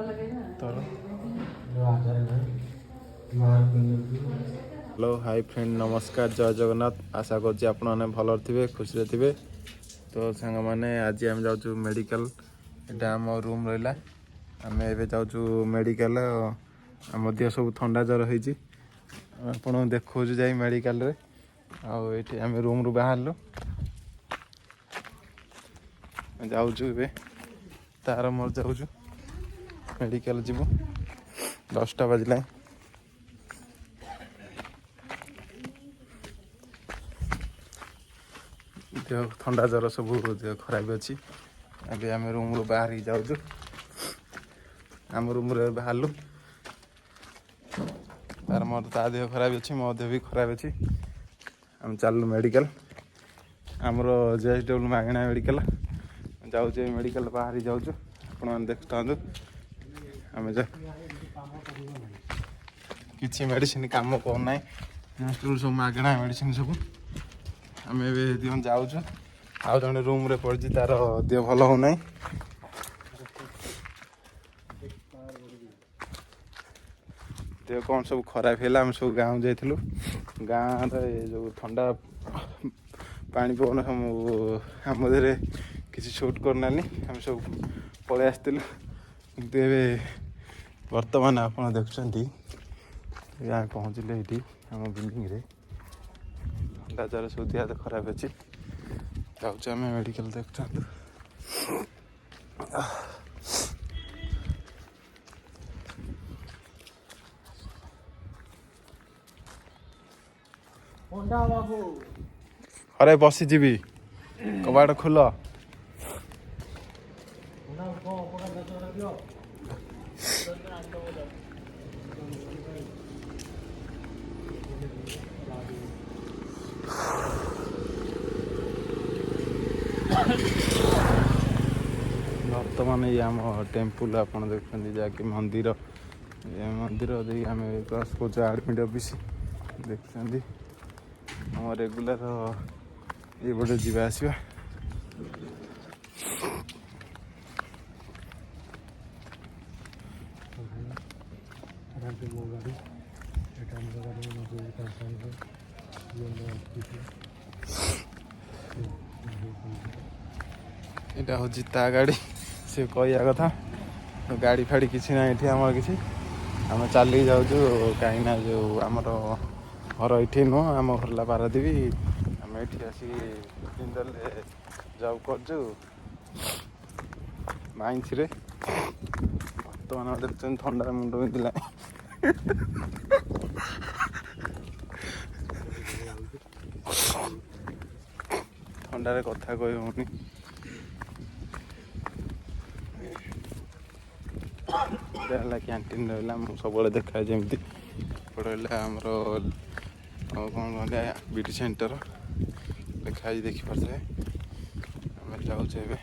Hello hi friend नमस्कार जय जगन्नाथ आशा करছি ଆପଣମାନେ ଭଲ ଥିବେ ଖୁସିରେ ଥିବେ। ତ ସାଙ୍ଗମାନେ ଆଜି ଆମେ ଯାଉଛୁ ମେଡ଼ିକାଲ। ଏଇଟା ଆମ ରୁମ୍ ରହିଲା। ଆମେ ଏବେ ଯାଉଛୁ ମେଡ଼ିକାଲ। ଆମ ଦେହ ସବୁ ଥଣ୍ଡା ଜ୍ୱର ହେଇଛି। ଆପଣଙ୍କୁ ଦେଖାଉଛୁ ଯାଇ ମେଡ଼ିକାଲରେ। ଆଉ ଏଇଠି ଆମେ ରୁମ୍ରୁ ବାହାରିଲୁ ଯାଉଛୁ ଏବେ ତାର ମୋର ଯାଉଛୁ ମେଡ଼ିକାଲ ଯିବୁ 10ଟା ବାଜିଲା। ଦେହ ଥଣ୍ଡା ଜ୍ୱର ସବୁ ଦେହ ଖରାପ ଅଛି। ଏବେ ଆମେ ରୁମ୍ରୁ ବାହାରିକି ଯାଉଛୁ। ଆମ ରୁମ୍ରେ ବାହାରିଲୁ। ତାର ମୋର ତା ଦେହ ଖରାପ ଅଛି ମୋ ଦେହ ବି ଖରାପ ଅଛି। ଆମେ ଚାଲିଲୁ ମେଡ଼ିକାଲ। ଆମର JSW ମାଗଣା ମେଡ଼ିକାଲ ଯାଉଛୁ। ଏ ମେଡ଼ିକାଲ ବାହାରି ଯାଉଛୁ। ଆପଣମାନେ ଦେଖୁଥାନ୍ତୁ। ଆମେ କିଛି ମେଡ଼ିସିନ କାମ କରୁନାହିଁ। ସବୁ ମାଗଣା ମେଡ଼ିସିନ ସବୁ। ଆମେ ଏବେ ଦୁଇ ଜଣ ଯାଉଛୁ। ଆଉ ଜଣେ ରୁମ୍ରେ ପଡ଼ିଛି ତାର ଦେହ ଭଲ ହେଉନାହିଁ। ଦେହ କ'ଣ ସବୁ ଖରାପ ହେଲା। ଆମେ ସବୁ ଗାଁକୁ ଯାଇଥିଲୁ। ଗାଁରେ ଯେଉଁ ଥଣ୍ଡା ପାଣି ପବନ ଆମ ଦେହରେ କିଛି ସୁଟ୍ କରୁନାହାନ୍ତି। ଆମେ ସବୁ ପଳେଇ ଆସିଥିଲୁ। କିନ୍ତୁ ଏବେ ବର୍ତ୍ତମାନ ଆପଣ ଦେଖୁଛନ୍ତି ଆମେ ପହଞ୍ଚିଲେ ଏଇଠି ଆମ ବିଲ୍ଡିଂରେ। ଥଣ୍ଡା ଜ୍ୱର ସବୁ ଦେହ ହାତ ଖରାପ ଅଛି। ଯାଉଛୁ ଆମେ ମେଡ଼ିକାଲ ଦେଖୁଥାନ୍ତୁ। ଘରେ ବସିଯିବି। କବାଟ ଖୋଲ। ବର୍ତ୍ତମାନ ଏଇ ଆମ ଟେମ୍ପୁଲ ଆପଣ ଦେଖୁଛନ୍ତି ଯାହାକି ମନ୍ଦିର। ଏ ମନ୍ଦିର ଦେଇ ଆମେ କ୍ରସ୍ କରୁଛୁ ଆଡ଼ମିଟ୍ ଅଫିସ୍। ଦେଖୁଛନ୍ତି ଆମ ରେଗୁଲାର ଏଇପଟେ ଯିବା ଆସିବା। ଏଇଟା ହେଉଛି ତା ଗାଡ଼ି। ସେ କହିବା କଥା ଗାଡ଼ି ଫାଡ଼ି କିଛି ନାହିଁ ଏଠି ଆମର କିଛି। ଆମେ ଚାଲିକି ଯାଉଛୁ କାହିଁକିନା ଯେଉଁ ଆମର ଘର ଏଠି ନୁହଁ। ଆମ ଘର ହେଲା ପାରାଦ୍ୱୀପ। ଆମେ ଏଠି ଆସିକି ଜିନ୍ଦଲରେ ଜବ୍ କରୁଛୁ ମାଇନ୍ସରେ। ବର୍ତ୍ତମାନ ଦେଖୁଛନ୍ତି ଥଣ୍ଡାରେ ମୁଣ୍ଡ ବିନ୍ଧିଲା। ଥଣ୍ଡାରେ କଥା କହି ହେଉନି। ଏଇଟା ହେଲା କ୍ୟାଣ୍ଟିନ୍ ରହିଲା। ମୁଁ ସବୁବେଳେ ଦେଖାଏ ଯେମିତି। ଏପଟେ ରହିଲା ଆମର କ'ଣ କହିଲେ ବିଟି ସେଣ୍ଟର ଲେଖା ହେଇଛି ଦେଖିପାରୁଥିବେ। ଆମେ ଯାଉଛୁ ଏବେ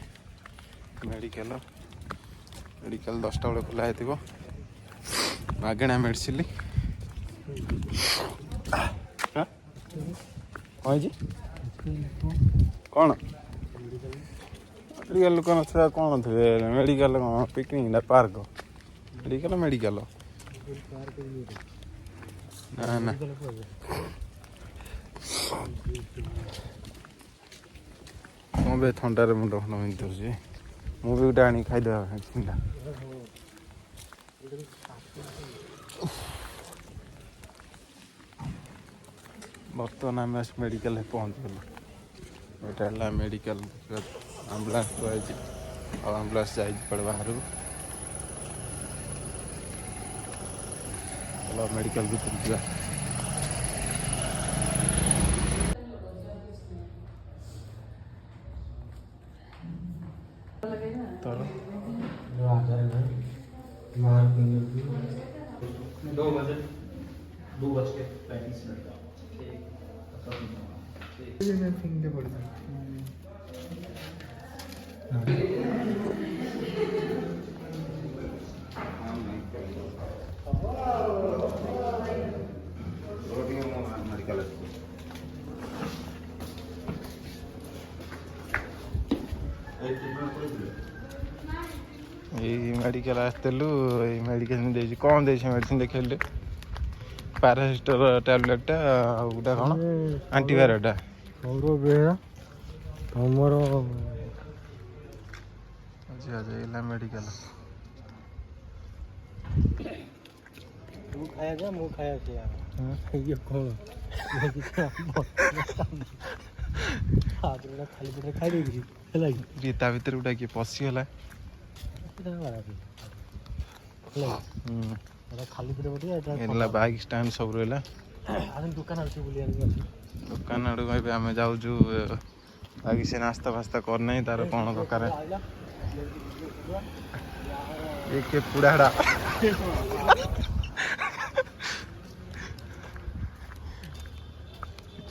ମେଡ଼ିକାଲ। ମେଡ଼ିକାଲ 10ଟା ବେଳେ ଖୋଲା ହେଇଥିବ। ମାଗଣା ମେଡ଼ିସିନ। କ'ଣ ହେଇଛି କ'ଣ ମେଡ଼ିକାଲ ଲୋକ ନଥିବା କ'ଣ ଥିବେ। ମେଡ଼ିକାଲ କ'ଣ ପିକନିକ୍ ନା ପାର୍କ? ମେଡ଼ିକାଲ ନା ନା କ'ଣ ବେ ଥଣ୍ଡାରେ ମୁଣ୍ଡ ଫଣ୍ଡ ବିନ୍ଧୁଛି। ମୁଁ ବି ଗୋଟେ ଆଣିକି ଖାଇଦେବା ଭ୍ୟାକ୍ସିନ୍ଟା। ବର୍ତ୍ତମାନ ଆମେ ଆସି ମେଡ଼ିକାଲରେ ପହଞ୍ଚିଗଲୁ। ଏଇଟା ହେଲା ମେଡ଼ିକାଲ। ଆମ୍ବୁଲାନ୍ସ ଥୁଆହେଇଛି ଆଉ ଆମ୍ବୁଲାନ୍ସ ଯାଇଛି କୁଆଡ଼େ ବାହାରକୁ। ଚାଲ ମେଡ଼ିକାଲ ଭିତରକୁ ଯିବା। ତୋର 2:35 ମେଡ଼ିକାଲ ଏଇ ମେଡ଼ିକାଲ ଆସିଥିଲୁ। ଏଇ ମେଡ଼ିସିନ ଦେଇଛି। କ'ଣ ଦେଇଛି ମେଡ଼ିସିନ ଦେଖେଇଲେ? ପାରାସିଟାମୋଲ ଟ୍ୟାବଲେଟଟା ଆଉ ଗୋଟା କ'ଣ ଆଣ୍ଟିଭାଇରସଟା। ସୌର ବେହେରା ତମର ଝିଅ ଯାଇଲା ମେଡ଼ିକାଲ। ତୁ ଖାଇବା ଯା ମୁଁ ଖାଇବା ସେଇଆ। ଇଏ କ'ଣ ଖାଲି ପେଟରେ ଖାଇ ଦେଇକିରି ହେଲା କି ତା ଭିତରେ ଗୋଟା କିଏ ପଶିଗଲା। ଖାଲି ପେଟ ବାଇକ୍ ଷ୍ଟାଣ୍ଡ ସବୁ ରହିଲା। ଦୋକାନ ଅଛି ବୁଲି ଆଣିକି ଦୋକାନ ଆଡ଼କୁ ଏବେ ଆମେ ଯାଉଛୁ। ବାକି ସେ ନାସ୍ତା ଫାସ୍ତା କରିନାହିଁ। ତାର କ'ଣ ଦରକାର ଏ କିଏ ପୁଡ଼ାଡ଼ା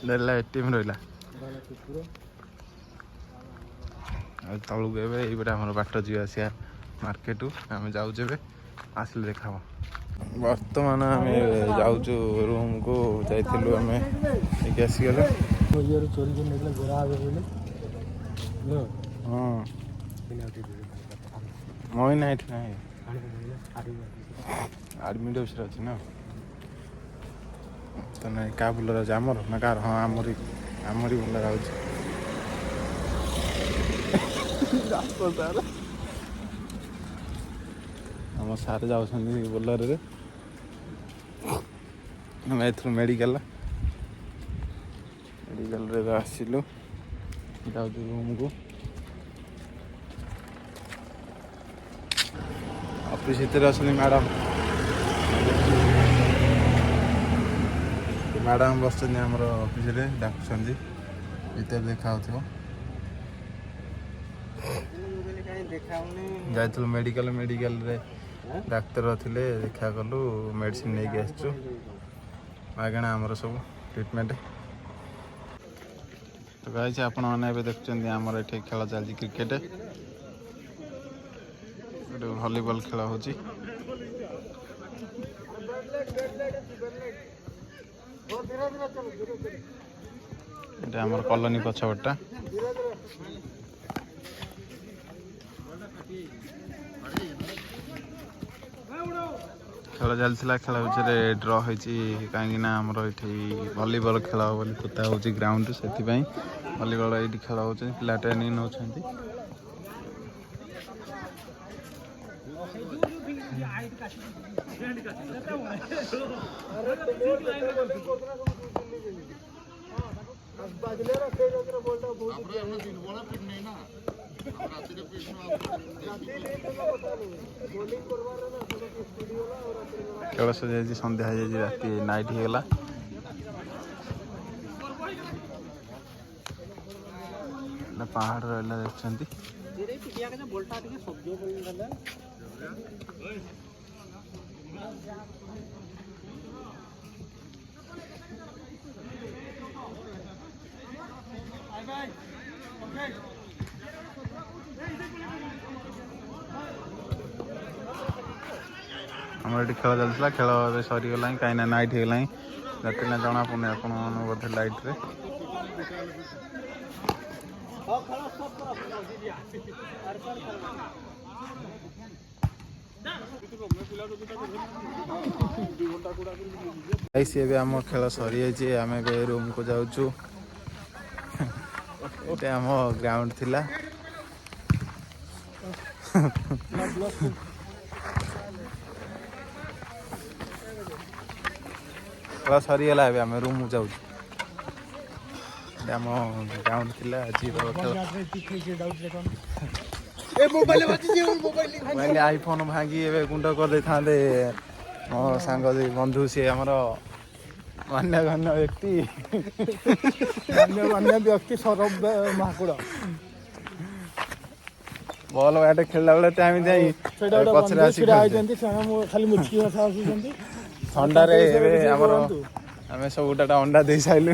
ଦେଲା ଏଟିଏମ୍ ରହିଲା। ଆଉ ତଳକୁ ଏବେ ଏଇପଟେ ଆମର ବାଟ ଯିବା ଆସିବା ମାର୍କେଟକୁ ଆମେ ଯାଉଛୁ। ଏବେ ଆସିଲେ ଦେଖା ହବ। ବର୍ତ୍ତମାନ ଆମେ ଯାଉଛୁ ରୁମ୍କୁ। ଯାଇଥିଲୁ ଆମେ ନେଇକି ଆସିଗଲେ। ଚୋରି ନେଇଥିଲେ ଗୋରା ହେବ ବୋଲି ହଁ ମଇନା ଏଠି ନାହିଁ। ଆଡ଼ମିଟ୍ ଅଫିସରେ ଅଛି ନା ତ ନାଇଁ। କାହା ବୁଲର ଅଛି? ଆମର ନା କାହାର? ହଁ ଆମରି ବୁଲର ଅଛି। ଆମ ସାର୍ ଯାଉଛନ୍ତି ବୋଲରରେ। ଆମେ ଏଥିରୁ ମେଡ଼ିକାଲରେ ଆସିଲୁ। ଯାଉଛୁ ରୁମ୍କୁ। ଅଫିସ୍ ଭିତରେ ଅଛନ୍ତି ମ୍ୟାଡ଼ାମ୍। ମ୍ୟାଡ଼ାମ୍ ବସିଛନ୍ତି ଆମର ଅଫିସରେ, ଡାକୁଛନ୍ତି। ଭିତରେ ଦେଖା ହେଉଥିବ। ଯାଇଥିଲୁ ମେଡ଼ିକାଲରେ ଡାକ୍ତର ଥିଲେ, ଦେଖା କଲୁ। ମେଡ଼ିସିନ ନେଇକି ଆସିଛୁ। ମାଗଣା ଆମର ସବୁ ଟ୍ରିଟମେଣ୍ଟ। ତ ଗାଇଛି ଆପଣମାନେ ଏବେ ଦେଖୁଛନ୍ତି ଆମର ଏଠି ଖେଳ ଚାଲିଛି କ୍ରିକେଟ। ଏଠି ଭଲିବଲ ଖେଳ ହେଉଛି। ଏଇଟା ଆମର କଲୋନୀ ପଛପଟଟା। ଖେଳ ଚାଲିଥିଲା। ଖେଳ ଭିତରେ ଡ୍ର ହେଇଛି। କାହିଁକିନା ଆମର ଏଠି ଭଲିବଲ ଖେଳ ହେବ ବୋଲି ପୋତା ହେଉଛି ଗ୍ରାଉଣ୍ଡ। ସେଥିପାଇଁ ଭଲିବଲ ଏଇଠି ଖେଳ ହେଉଛନ୍ତି। ପିଲା ଟ୍ରେନିଂ ନେଉଛନ୍ତି। ଖେଳ ସରିଯାଇଛି। ସନ୍ଧ୍ୟା ହେଇଯାଇଛି। ରାତି ନାଇଟ୍ ହେଇଗଲା। ପାହାଡ଼ ରହିଲା ଦେଖୁଛନ୍ତି। ଆମର ଏଠି ଖେଳ ଚାଲିଥିଲା। ଖେଳ ଏବେ ସରିଗଲାଣି। କାହିଁକିନା ନାଇଟ୍ ହେଇଗଲାଣି। ରାତିରେ ଜଣା ପଡ଼ୁନି ଆପଣମାନଙ୍କୁ ବୋଧେ ଲାଇଟ୍ରେ। ଏବେ ଆମ ଖେଳ ସରିଯାଇଛି। ଆମେ ଏବେ ରୁମ୍କୁ ଯାଉଛୁ। ଏଇଟା ଆମ ଗ୍ରାଉଣ୍ଡ ଥିଲା। ଖେଳ ସରିଗଲା। ଏବେ ଆମେ ରୁମ୍କୁ ଯାଉଛୁ। ଏଇଟା ଆମ ଗ୍ରାଉଣ୍ଡ ଥିଲା। ଆଜି ଆଇଫୋନ ଭାଙ୍ଗି ଏବେ ଗୁଣ୍ଡ କରିଦେଇଥାନ୍ତେ ମୋ ସାଙ୍ଗ ବନ୍ଧୁ। ସିଏ ଆମର ମାନ୍ୟଗଣ୍ୟ ବ୍ୟକ୍ତି ସୌରଭ ମହାକୁଡ଼। ବଲ୍ ବ୍ୟାଟ୍ ଖେଳିଲା ବେଳେ ଟାଇମ୍ ଯାଇ ପଛରେ ଆସି ଥଣ୍ଡାରେ ଏବେ ଆମର ଆମେ ସବୁ ଗୋଟା ଅଣ୍ଡା ଦେଇ ସାରିଲୁ।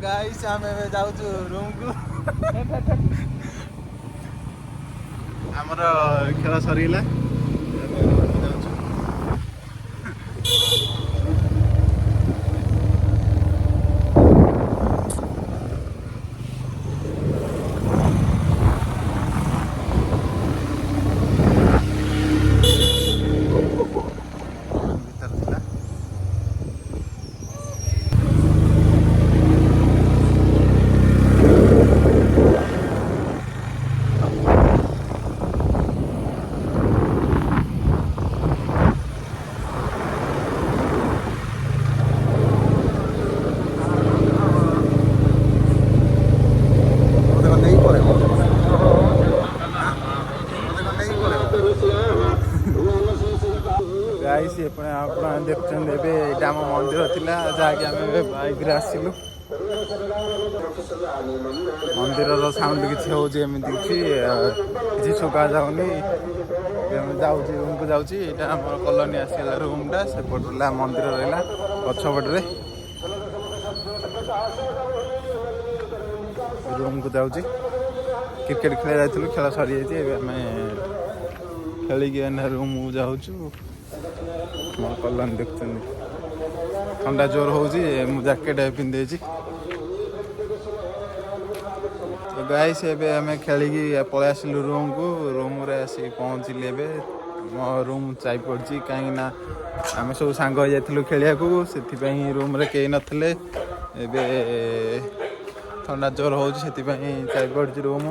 ଗାଇସ୍ ଆମେ ଏବେ ଯାଉଛୁ ରୁମ୍କୁ। ଆମର ଖେଳ ସରିଗଲା। ରାତିରେ ଆସିଲୁ। ମନ୍ଦିରର ସାଉଣ୍ଡ କିଛି ହେଉଛି ଏମିତି କିଛି ଶୁଭା ଯାଉନି। ଯାଉଛି ରୁମ୍କୁ ଯାଉଛି। ଏଇଟା ଆମର କଲୋନୀ ଆସିଗଲା ରୁମ୍ଟା। ସେପଟ ରହିଲା ମନ୍ଦିର ରହିଲା ପଛପଟରେ। ରୁମ୍କୁ ଯାଉଛି। କ୍ରିକେଟ୍ ଖେଳି ଯାଇଥିଲୁ, ଖେଳ ସରିଯାଇଛି। ଏବେ ଆମେ ଖେଳିକି ଏଇନା ରୁମ୍କୁ ଯାଉଛୁ। ମୋ କଲୋନୀ ଦେଖୁଛନ୍ତି, ଥଣ୍ଡା ଜୋର ହେଉଛି। ମୁଁ ଜ୍ୟାକେଟ୍ ପିନ୍ଧିଦେଇଛି। ତ ଗାଇସ୍ ଏବେ ଆମେ ଖେଳିକି ପଳେଇ ଆସିଲୁ ରୁମ୍କୁ। ରୁମ୍ରେ ଆସିକି ପହଞ୍ଚିଲି ଏବେ। ମୋ ରୁମ୍ ଚାଇ ପଡ଼ିଛି, କାହିଁକିନା ଆମେ ସବୁ ସାଙ୍ଗ ହେଇଯାଇଥିଲୁ ଖେଳିବାକୁ। ସେଥିପାଇଁ ରୁମ୍ରେ କେହି ନଥିଲେ। ଏବେ ଥଣ୍ଡା ଜୋର ହେଉଛି, ସେଥିପାଇଁ ଚାଇ ପଡ଼ିଛି ରୁମ୍।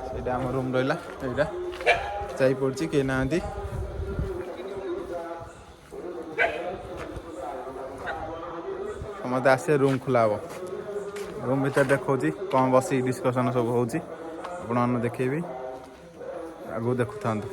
ସେଇଟା ଆମ ରୁମ୍ ରହିଲା। ଏଇଟା ଚାଇ ପଡ଼ିଛି, କେହି ନାହାନ୍ତି। ସମସ୍ତେ ଆସିବେ, ରୁମ୍ ଖୋଲା ହେବ। ରୁମ୍ ଭିତରେ ଦେଖାଉଛି କ'ଣ ବସିକି ଡିସ୍କସନ୍ ସବୁ ହେଉଛି। ଆପଣମାନେ ଦେଖେଇବି, ଆଗକୁ ଦେଖୁଥାନ୍ତୁ।